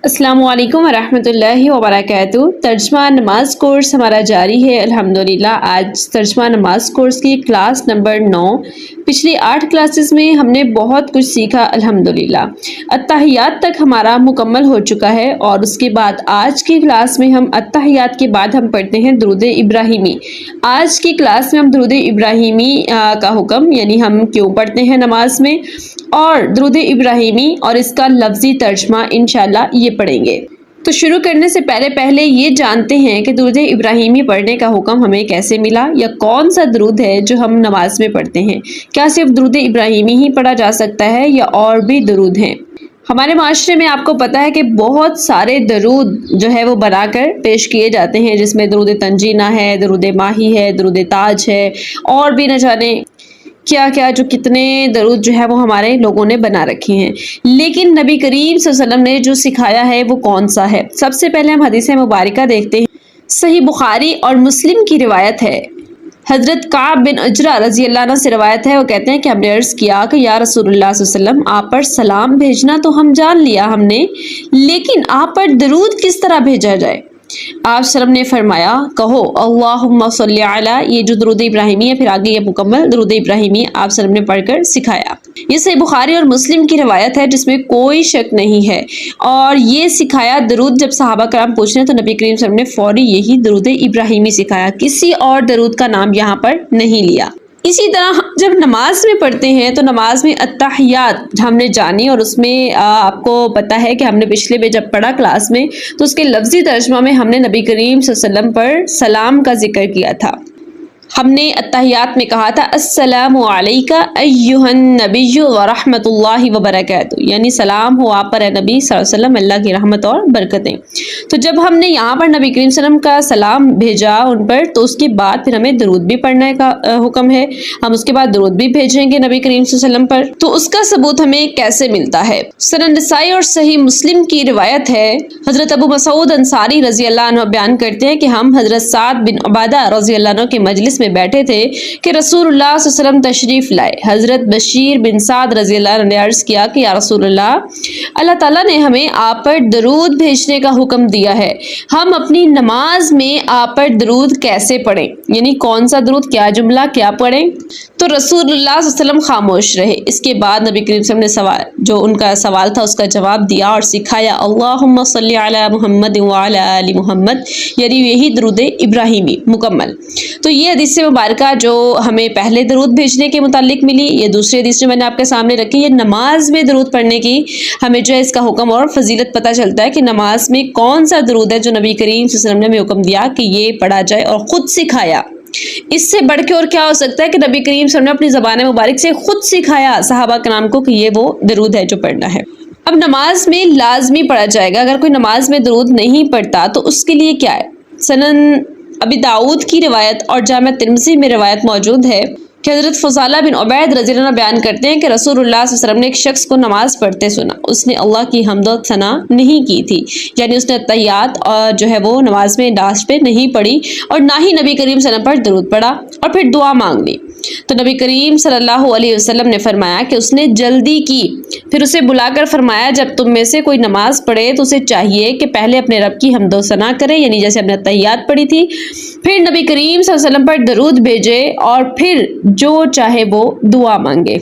السلام علیکم ورحمۃ اللہ وبرکاتہ۔ ترجمہ نماز کورس ہمارا جاری ہے الحمدللہ۔ آج ترجمہ نماز کورس کی کلاس نمبر 9۔ پچھلی 8 کلاسز میں ہم نے بہت کچھ سیکھا الحمدللہ۔ التحیات تک ہمارا مکمل ہو چکا ہے، اور اس کے بعد آج کی کلاس میں ہم التحیات کے بعد ہم پڑھتے ہیں درود ابراہیمی۔ آج کی کلاس میں ہم درود ابراہیمی کا حکم، یعنی ہم کیوں پڑھتے ہیں نماز میں، اور درود ابراہیمی اور اس کا لفظی ترجمہ انشاءاللہ یہ پڑھیں گے۔ تو شروع کرنے سے پہلے یہ جانتے ہیں کہ درود ابراہیمی پڑھنے کا حکم ہمیں کیسے ملا، یا کون سا درود ہے جو ہم نماز میں پڑھتے ہیں۔ کیا صرف درود ابراہیمی ہی پڑھا جا سکتا ہے یا اور بھی درود ہیں؟ ہمارے معاشرے میں آپ کو پتہ ہے کہ بہت سارے درود جو ہے وہ بنا کر پیش کیے جاتے ہیں، جس میں درود تنجینہ ہے، درود ماہی ہے، درود تاج ہے، اور بھی نہ جانے کیا کیا، جو کتنے درود جو ہے وہ ہمارے لوگوں نے بنا رکھے ہیں۔ لیکن نبی کریم صلی اللہ علیہ وسلم نے جو سکھایا ہے وہ کون سا ہے؟ سب سے پہلے ہم حدیث مبارکہ دیکھتے ہیں۔ صحیح بخاری اور مسلم کی روایت ہے، حضرت کعب بن عجرہ رضی اللہ عنہ سے روایت ہے، وہ کہتے ہیں کہ ہم نے عرض کیا کہ یا رسول اللہ صلی اللہ علیہ وسلم، آپ پر سلام بھیجنا تو ہم جان لیا ہم نے، لیکن آپ پر درود کس طرح بھیجا جائے؟ آپ صلی اللہ علیہ وسلم نے فرمایا، کہو اللہم صلی علی، یہ جو درود ابراہیمی ہے، پھر آگے یہ مکمل درود ابراہیمی آپ صلی اللہ علیہ وسلم نے پڑھ کر سکھایا۔ یہ صحیح بخاری اور مسلم کی روایت ہے جس میں کوئی شک نہیں ہے، اور یہ سکھایا درود جب صحابہ کرام پوچھ رہے ہیں تو نبی کریم صلی اللہ علیہ وسلم نے فوری یہی درود ابراہیمی سکھایا، کسی اور درود کا نام یہاں پر نہیں لیا۔ اسی طرح جب نماز میں پڑھتے ہیں تو نماز میں التحیات ہم نے جانی، اور اس میں آپ کو پتہ ہے کہ ہم نے پچھلے میں جب پڑھا کلاس میں تو اس کے لفظی ترجمہ میں ہم نے نبی کریم صلی اللہ علیہ وسلم پر سلام کا ذکر کیا تھا۔ ہم نے التحیات میں کہا تھا السلام علیکہ ایہا النبی ورحمۃ اللہ وبرکاتہ، یعنی سلام ہو آپ پر اے نبی صلی اللہ علیہ وسلم، اللہ کی رحمت اور برکتیں۔ تو جب ہم نے یہاں پر نبی کریم صلی اللہ علیہ وسلم کا سلام بھیجا ان پر، تو اس کے بعد پھر ہمیں درود بھی پڑھنے کا حکم ہے، ہم اس کے بعد درود بھی بھیجیں گے نبی کریم صلی اللہ علیہ وسلم پر۔ تو اس کا ثبوت ہمیں کیسے ملتا ہے؟ سنن نسائی اور صحیح مسلم کی روایت ہے، حضرت ابو مسعود انصاری رضی اللہ عنہ بیان کرتے ہیں کہ ہم حضرت سعد بن عبادہ رضی اللہ عنہ کے مجلس میں بیٹھے تھے کہ رسول اللہ صلی اللہ علیہ وسلم تشریف لائے۔ حضرت بشیر بن سعد رضی اللہ عنہ نے عرض کیا کہ یا رسول اللہ، اللہ تعالیٰ نے ہمیں آپ پر درود بھیجنے کا حکم دیا ہے، ہم اپنی نماز میں آپ پر درود کیسے پڑھیں؟ یعنی کون سا درود، کیا جملہ، کیا پڑھیں؟ تو رسول اللہ صلی اللہ علیہ وسلم خاموش رہے۔ اس کے بعد نبی کریم صلی اللہ علیہ وسلم نے جو ان کا سوال تھا اس کا جواب دیا اور سکھایا اللہم صلی علی محمد وعلی آل محمد، یعنی یہی درود ابراہیمی مکمل۔ تو یہ حدیث مبارکہ جو ہمیں پہلے درود بھیجنے کے متعلق ملی، یہ دوسری حدیث جو میں نے آپ کے سامنے رکھی، یہ نماز میں درود پڑھنے کی ہمیں جو ہے اس کا حکم اور فضیلت پتہ چلتا ہے کہ نماز میں کون سا درود ہے جو نبی کریم صلی اللہ علیہ وسلم نے ہمیں حکم دیا کہ یہ پڑھا جائے اور خود سکھایا۔ اس سے بڑھ کے اور کیا ہو سکتا ہے کہ نبی کریم صلی اللہ علیہ وسلم نے اپنی زبان مبارک سے خود سکھایا صحابہ کرام کو کہ یہ وہ درود ہے جو پڑھنا ہے۔ اب نماز میں لازمی پڑھا جائے گا، اگر کوئی نماز میں درود نہیں پڑھتا تو اس کے لیے کیا ہے؟ سنن ابی داؤد کی روایت اور جامع ترمذی میں روایت موجود ہے کہ حضرت فضالہ بن عبید رضی اللہ عنہ بیان کرتے ہیں کہ رسول اللہ صلی اللہ علیہ وسلم نے ایک شخص کو نماز پڑھتے سنا، اس نے اللہ کی حمد و ثنا نہیں کی تھی، یعنی اس نے التحیات اور جو ہے وہ نماز میں لاسٹ پہ نہیں پڑھی، اور نہ ہی نبی کریم صلی اللہ علیہ وسلم پر درود پڑھا، اور پھر دعا مانگ لی۔ تو نبی کریم صلی اللہ علیہ وسلم نے فرمایا کہ اس نے جلدی کی، پھر اسے بلا کر فرمایا جب تم میں سے کوئی نماز پڑھے تو اسے چاہیے کہ پہلے اپنے رب کی حمد و ثنا کرے، یعنی جیسے ہم نے التحیات پڑھی تھی، پھر نبی کریم صلی اللہ علیہ وسلم پر درود بھیجے، اور پھر جو چاہے وہ دعا مانگے۔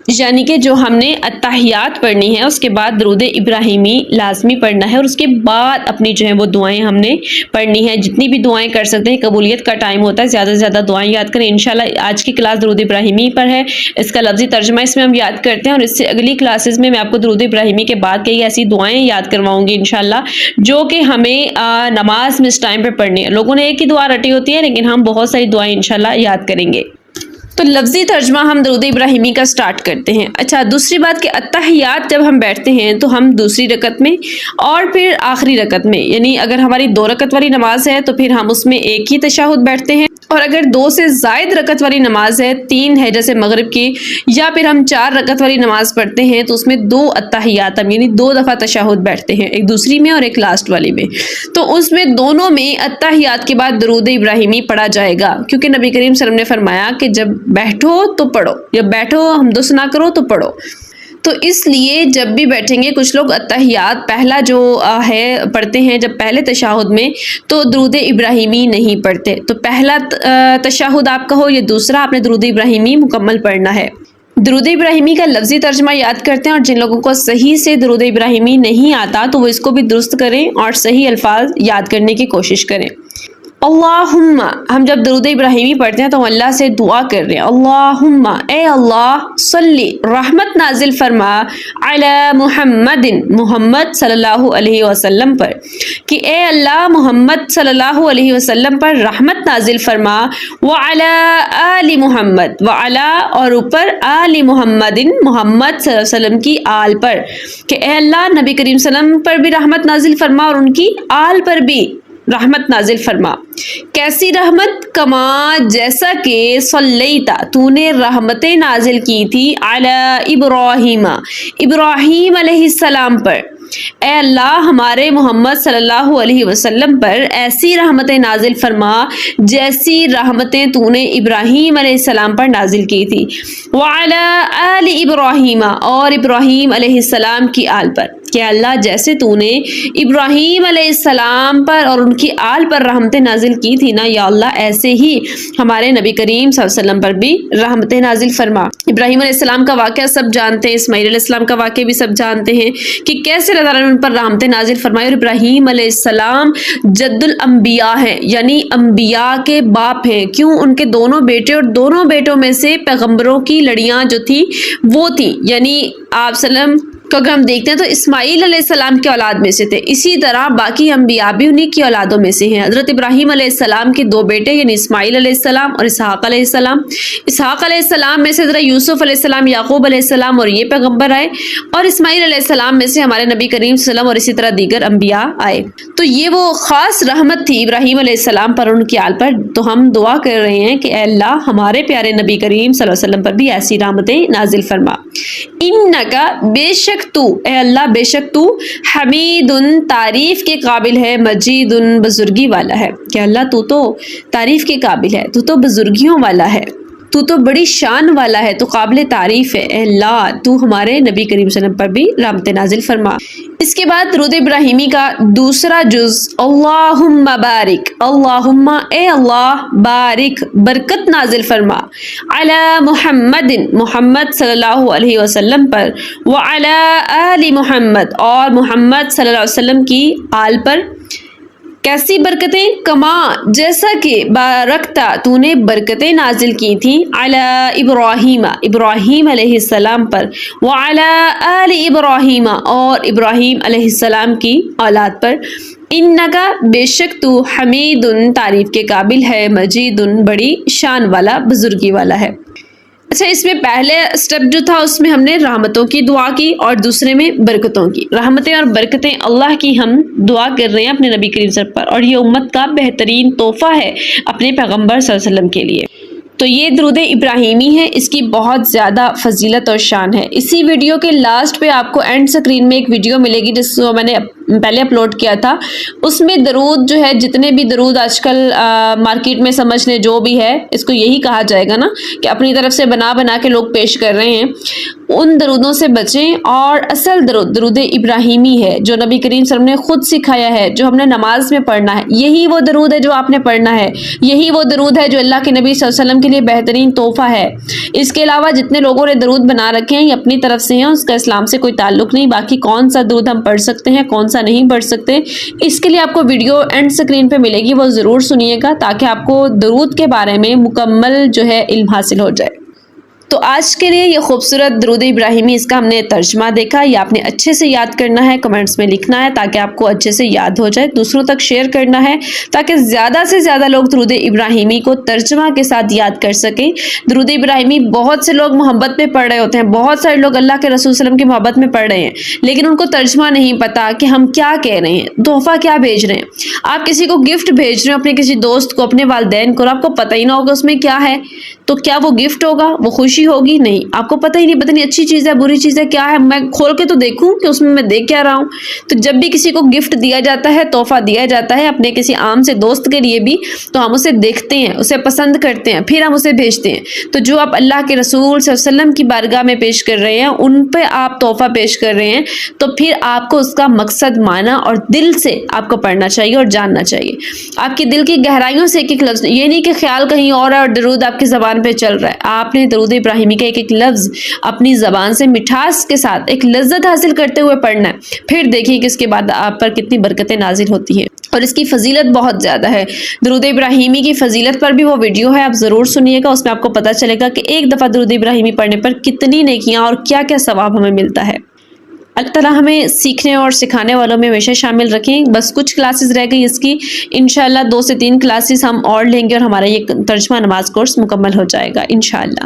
یعنی کہ جو ہم نے التحیات پڑھنی ہے اس کے بعد درود ابراہیمی لازمی پڑھنا ہے، اور اس کے بعد اپنی جو ہے وہ دعائیں ہم نے پڑھنی ہے، جتنی بھی دعائیں کر سکتے ہیں۔ قبولیت کا ٹائم ہوتا ہے، زیادہ سے زیادہ دعائیں یاد کریں۔ انشاءاللہ آج کی کلاس درود ابراہیمی پر ہے، اس کا لفظی ترجمہ اس میں ہم یاد کرتے ہیں، اور اس سے اگلی کلاسز میں آپ کو درود ابراہیمی کے بعد کئی ایسی دعائیں یاد کرواؤں گی انشاءاللہ، جو کہ ہمیں نماز میں اس ٹائم پہ پڑھنی ہے۔ لوگوں نے ایک ہی دعا رٹی ہوتی ہے، لیکن ہم بہت ساری دعائیں انشاءاللہ یاد کریں گے۔ تو لفظی ترجمہ ہم درود ابراہیمی کا سٹارٹ کرتے ہیں۔ اچھا، دوسری بات کہ التحیات جب ہم بیٹھتے ہیں تو ہم دوسری رکعت میں اور پھر آخری رکعت میں، یعنی اگر ہماری 2 رکعت والی نماز ہے تو پھر ہم اس میں ایک ہی تشہد بیٹھتے ہیں، اور اگر 2 سے زائد رکعت والی نماز ہے، 3 ہے جیسے مغرب کی، یا پھر ہم 4 رکعت والی نماز پڑھتے ہیں تو اس میں 2 التحیات ہم یعنی 2 دفعہ تشہد بیٹھتے ہیں، ایک دوسری میں اور ایک لاسٹ والی میں۔ تو اس میں دونوں میں التحیات کے بعد درود ابراہیمی پڑھا جائے گا، کیونکہ نبی کریم صلی اللہ علیہ وسلم نے فرمایا کہ جب بیٹھو تو پڑھو، جب بیٹھو حمد و ثنا کرو تو پڑھو۔ تو اس لیے جب بھی بیٹھیں گے کچھ لوگ اتحیات پہلا جو ہے پڑھتے ہیں جب پہلے تشہد میں تو درود ابراہیمی نہیں پڑھتے، تو پہلا تشہد آپ کا ہو یا دوسرا، آپ نے درود ابراہیمی مکمل پڑھنا ہے۔ درود ابراہیمی کا لفظی ترجمہ یاد کرتے ہیں، اور جن لوگوں کو صحیح سے درود ابراہیمی نہیں آتا تو وہ اس کو بھی درست کریں اور صحیح الفاظ یاد کرنے کی کوشش کریں۔ اللہم، ہم جب درود ابراہیمی پڑھتے ہیں تو اللہ سے دعا کر رہے ہیں، اللہم اے اللہ، صلی رحمت نازل فرما، علی محمد محمد صلی اللہ علیہ وسلم پر، کہ اے اللہ محمد صلی اللہ علیہ وسلم پر رحمت نازل فرما، وعلی آل محمد، وعلی اور اوپر آل محمد محمد صلی اللہ علیہ وسلم کی آل پر، کہ اے اللہ نبی کریم صلی اللہ علیہ وسلم پر بھی رحمت نازل فرما اور ان کی آل پر بھی رحمت نازل فرما۔ کیسی رحمت؟ کما جیسا کہ صلیتا تو نے رحمتیں نازل کی تھی، علی ابراہیم ابراہیم علیہ السلام پر، اے اللہ ہمارے محمد صلی اللہ علیہ وسلم پر ایسی رحمتیں نازل فرما جیسی رحمتیں تو نے ابراہیم علیہ السلام پر نازل کی تھی، وعلی آل ابراہیم اور ابراہیم علیہ السلام کی آل پر، کہ اللہ جیسے تو نے ابراہیم علیہ السلام پر اور ان کی آل پر رحمتیں نازل کی تھی نا یا اللہ، ایسے ہی ہمارے نبی کریم صلی اللہ علیہ وسلم پر بھی رحمتیں نازل فرما۔ ابراہیم علیہ السلام کا واقعہ سب جانتے ہیں، اسماعیل علیہ السلام کا واقعہ بھی سب جانتے ہیں کہ کیسے اللہ تعالیٰ نے ان پر رحمتیں نازل فرمائی، اور ابراہیم علیہ السلام جد الانبیاء ہیں، یعنی انبیاء کے باپ ہیں۔ کیوں؟ ان کے دونوں بیٹے اور دونوں بیٹوں میں سے پیغمبروں کی لڑیاں جو تھی وہ تھی، یعنی آپ صلی اللہ علیہ وسلم کو اگر ہم دیکھتے ہیں تو اسماعیل علیہ السلام کی اولاد میں سے تھے، اسی طرح باقی انبیاء بھی انہی کی اولادوں میں سے ہیں۔ حضرت ابراہیم علیہ السلام کے دو بیٹے یعنی اسماعیل علیہ السلام اور اسحاق علیہ السلام، اسحاق علیہ السلام میں سے حضرت یوسف علیہ السلام، یعقوب علیہ السلام اور یہ پیغمبر آئے، اور اسماعیل علیہ السلام میں سے ہمارے نبی کریم صلی اللہ علیہ وسلم اور اسی طرح دیگر انبیاء آئے۔ تو یہ وہ خاص رحمت تھی ابراہیم علیہ السلام پر، ان کی آل پر۔ تو ہم دعا کر رہے ہیں کہ اے اللہ ہمارے پیارے نبی کریم صلی اللہ علیہ وسلم پر بھی ایسی رحمتیں نازل فرما۔ انکا بے شک تو، اے اللہ بے شک تو، حمید تعریف کے قابل ہے، مجید بزرگی والا ہے، کہ اللہ تو تعریف کے قابل ہے، تو بزرگیوں والا ہے، تو بڑی شان والا ہے، تو قابل تعریف ہے۔ اے اللہ تو ہمارے نبی کریم صلی اللہ علیہ وسلم پر بھی رحمت نازل فرما۔ اس کے بعد درود ابراہیمی کا دوسرا جز، اللہم بارک، اللہم اے اللہ بارک برکت نازل فرما، علی محمد محمد صلی اللہ علیہ وسلم پر، وعلی آل محمد اور محمد صلی اللہ علیہ وسلم کی آل پر۔ کیسی برکتیں؟ کما جیسا کہ بارکتا تو نے برکتیں نازل کی تھیں، علی ابراہیم ابراہیم علیہ السلام پر، وعلی آل ابراہیم اور ابراہیم علیہ السلام کی اولاد پر، انکا بے شک تو حمید تعریف کے قابل ہے، مجید بڑی شان والا بزرگی والا ہے۔ اچھا، اس میں پہلے سٹیپ جو تھا اس میں ہم نے رحمتوں کی دعا کی اور دوسرے میں برکتوں کی۔ رحمتیں اور برکتیں اللہ کی ہم دعا کر رہے ہیں اپنے نبی کریم صلی اللہ علیہ وسلم پر، اور یہ امت کا بہترین تحفہ ہے اپنے پیغمبر صلی اللہ علیہ وسلم کے لیے۔ تو یہ درود ابراہیمی ہے، اس کی بہت زیادہ فضیلت اور شان ہے۔ اسی ویڈیو کے لاسٹ پہ آپ کو اینڈ سکرین میں ایک ویڈیو ملے گی جس کو میں نے پہلے اپلوڈ کیا تھا، اس میں درود جو ہے، جتنے بھی درود آج کل مارکیٹ میں سمجھ لیں جو بھی ہے، اس کو یہی کہا جائے گا نا کہ اپنی طرف سے بنا کے لوگ پیش کر رہے ہیں، ان درودوں سے بچیں، اور اصل درود ابراہیمی ہے جو نبی کریم صلی اللہ علیہ وسلم نے خود سکھایا ہے، جو ہم نے نماز میں پڑھنا ہے، یہی وہ درود ہے جو آپ نے پڑھنا ہے، یہی وہ درود ہے جو اللہ کے نبی صلی اللہ علیہ وسلم کے لیے بہترین تحفہ ہے۔ اس کے علاوہ جتنے لوگوں نے درود بنا رکھے ہیں یہ اپنی طرف سے ہیں، اس کا اسلام سے کوئی تعلق نہیں۔ باقی کون سا درود ہم پڑھ سکتے ہیں، کون سا نہیں پڑھ سکتے، اس کے لیے آپ کو ویڈیو اینڈ سکرین پہ ملے گی، وہ ضرور سنیے گا تاکہ آپ کو درود کے بارے میں مکمل جو ہے علم حاصل ہو جائے۔ تو آج کے لیے یہ خوبصورت درود ابراہیمی، اس کا ہم نے ترجمہ دیکھا، یہ آپ نے اچھے سے یاد کرنا ہے، کمنٹس میں لکھنا ہے تاکہ آپ کو اچھے سے یاد ہو جائے، دوسروں تک شیئر کرنا ہے تاکہ زیادہ سے زیادہ لوگ درود ابراہیمی کو ترجمہ کے ساتھ یاد کر سکیں۔ درود ابراہیمی بہت سے لوگ محبت میں پڑھ رہے ہوتے ہیں، بہت سارے لوگ اللہ کے رسول صلی اللہ علیہ وسلم کی محبت میں پڑھ رہے ہیں، لیکن ان کو ترجمہ نہیں پتا کہ ہم کیا کہہ رہے ہیں، تحفہ کیا بھیج رہے ہیں۔ آپ کسی کو گفٹ بھیج رہے ہیں، اپنے کسی دوست کو، اپنے والدین کو، اور آپ کو پتہ ہی نہ ہوگا اس میں کیا ہے، تو کیا وہ گفٹ ہوگا، وہ خوشی خوشی ہوگی؟ نہیں، آپ کو پتہ ہی نہیں، پتہ نہیں اچھی چیز ہے بری چیز ہے کیا ہے، میں کھول کے تو دیکھوں کہ اس میں دیکھ کیا رہا ہوں۔ تو جب بھی کسی کو گفٹ دیا جاتا ہے، تحفہ دیا جاتا ہے اپنے کسی عام سے دوست کے لیے بھی، تو ہم اسے دیکھتے ہیں، اسے پسند کرتے ہیں، پھر ہم اسے بھیجتے ہیں۔ تو جو آپ اللہ کے رسول صلی اللہ علیہ وسلم کی بارگاہ میں پیش کر رہے ہیں، ان پہ آپ تحفہ پیش کر رہے ہیں، تو پھر آپ کو اس کا مقصد مانا اور دل سے آپ کو پڑھنا چاہیے اور جاننا چاہیے، آپ کے دل کی گہرائیوں سے ایک ایک لفظ، یہ نہیں کہ خیال کہیں اور ہے اور درود آپ کی زبان پہ چل رہا ہے۔ آپ نے درود ابراہیمی کا ایک ایک لفظ اپنی زبان سے مٹھاس کے ساتھ ایک لذت حاصل کرتے ہوئے پڑھنا ہے، پھر دیکھیے کہ اس کے بعد آپ پر کتنی برکتیں نازل ہوتی ہیں، اور اس کی فضیلت بہت زیادہ ہے۔ درود ابراہیمی کی فضیلت پر بھی وہ ویڈیو ہے، آپ ضرور سنیے گا، اس میں آپ کو پتہ چلے گا کہ ایک دفعہ درود ابراہیمی پڑھنے پر کتنی نیکیاں اور کیا کیا ثواب ہمیں ملتا ہے۔ اللہ تعالیٰ ہمیں سیکھنے اور سکھانے والوں میں ہمیشہ شامل رکھیں۔ بس کچھ کلاسز رہ گئی اس کی، انشاءاللہ 2 سے 3 کلاسز ہم اور لیں گے اور ہمارا یہ ترجمہ نماز کورس مکمل ہو جائے گا انشاءاللہ۔